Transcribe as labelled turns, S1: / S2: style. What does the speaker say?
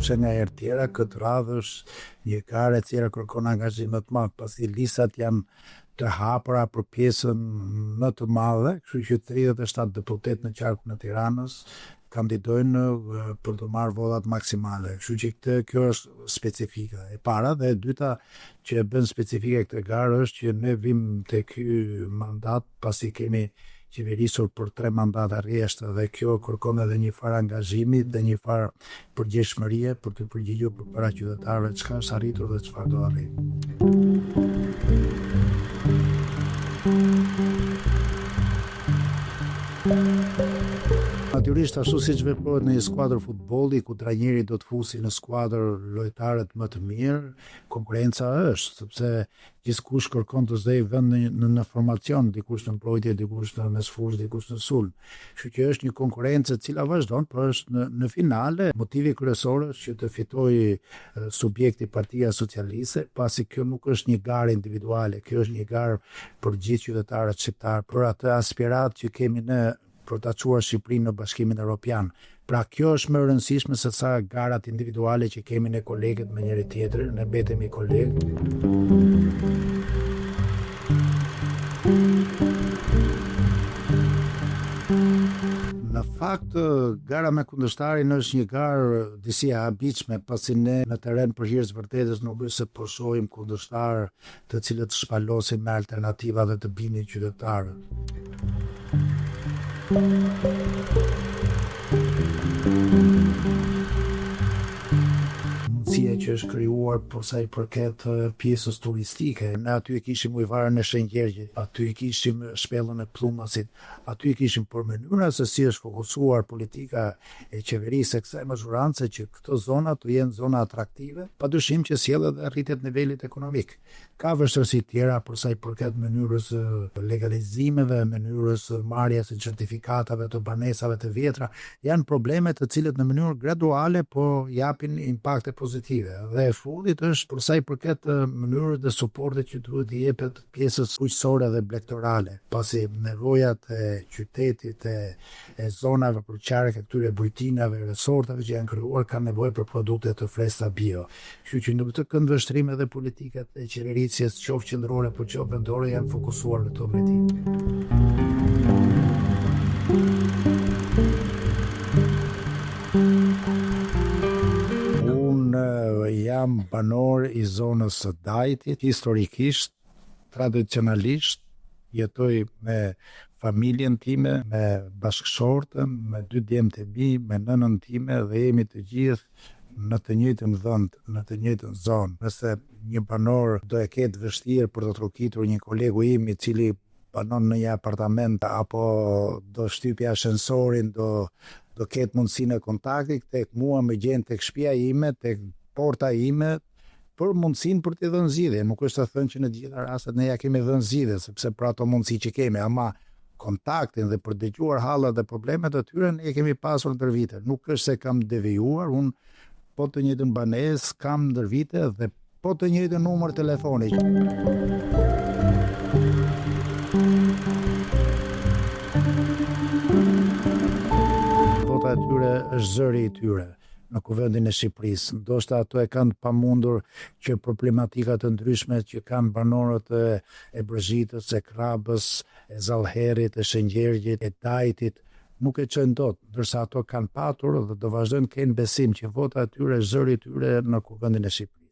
S1: ndryshe nga herë tjera, këtë radhë është një garë e cila kërkon angazhim më të madh, pasi listat janë të hapura për pjesën më të madhe, kështu që 37 deputet në qarkun e Tiranës kandidojnë për të marrë votat maksimale. Kështu që kjo është specifika e para, dhe e dyta që e bën specifike këtë garë është që ne vim te ky mandat pasi kemi qeverisur për 3 mandata rreshtë, dhe kjo kërkon edhe një farë angazhimi dhe një farë përgjegjësie për të përgjigjur përpara qytetarëve çka është arritur dhe çfarë do arrijë. Natyrisht ashtu siç veprohet në një skuadër futbolli ku trajneri do të fusi në skuadër lojtarët më të mirë, konkurenca është, sepse gjithkush kërkon të zdej vend në formacion, dikush në mbrojtje, dikush në mesfushë, dikush në sulm. Kështu që është një konkurrencë e cila vazhdon, por është në finale motivi kryesor është që të fitojë subjekti Partia Socialiste, pasi kjo nuk është një garë individuale, kjo është një garë për gjithë qytetarët shqiptar, për atë aspirat që kemi ne për ta çuar Shqipërinë në Bashkimin Evropian. Pra kjo është më e rëndësishme se sa garat individuale që kemi ne kolegët me njëri tjetrin, ne betemi kolegë. Në fakt, gara me kundërshtarin është një garë disi e habitshme, pasi ne në terren për hir të vërtetës nuk është se po shohim kundërshtar të cilët shpalosin me alternativa dhe të binin qytetarët. Mundësia që është krijuar për sa i përket pjesës turistike. Ne aty e kishim ujvarën e Shëngjergjit, aty e kishim shpellën e Pllumasit, aty e kishim për mënyra se si është fokusuar politika e qeverisë e kësaj mazhurance që këto zona të jenë zona atraktive, padyshim që sjell edhe rritjet nivelit ekonomik. Ka vështirësi tjera për sa i përket mënyrës legalizimeve, mënyrës marrjes së certifikatave të banesave të vjetra, janë probleme të cilët në mënyrë graduale po japin impakte pozitive. Dhe e fundit është për sa i përket mënyrës dhe suportit që duhet i jepet pjesës fuqësore dhe blegtorale, pasi nevojat e qytetit e zonave për qark e këtyre bujtinave, resortave që janë krijuar kanë nevojë për produkte të freskëta bio. Kështu që në këtë këndvështrim edhe politikat e qeverisjes, qoftë qendrore po qoftë vendore, janë fokusuar në këto objektive. Jam banor i zonës së Dajtit, historikisht, tradicionalisht, jetoj me familjen time, me bashkëshortën, me 2 djemtë e mi, me nënën time, dhe jemi të gjithë në të njëjtën vend, në të njëjtën zonë. Nëse një banor do e ketë vështirë për të trokitur një kolegu im i cili banon në një apartament, apo do shtypja ashensorin, do ketë mundësinë e kontaktit, tek mua më gjen tek shtëpia ime, tek porta ime, për mundësinë për t'i dhënë zgjidhje. Nuk është të thënë që në gjitha rastet ne ja kemi dhënë zgjidhje, sepse për ato mundësi që kemi, ama kontaktin dhe për dëgjuar hallat dhe problemet e tyre ne kemi pasur ndër vite. Nuk është se kam devijuar, unë po të njëjtën banesë kam ndër vite dhe po të njëjtën numër telefoni. Vota e tyre është zëri i tyre në kuvendin e Shqipërisë. Ndoshta ato e kanë pamundur që problematika të ndryshme që kanë banorët e Brazhitës, e Krabës, e Zallherrit, e Shëngjergjit, e Dajtit, nuk e çojnë dot, ndërsa ato kanë patur dhe do vazhdojnë të kenë besim që vota e tyre është zëri i tyre në kuvendin e Shqipërisë.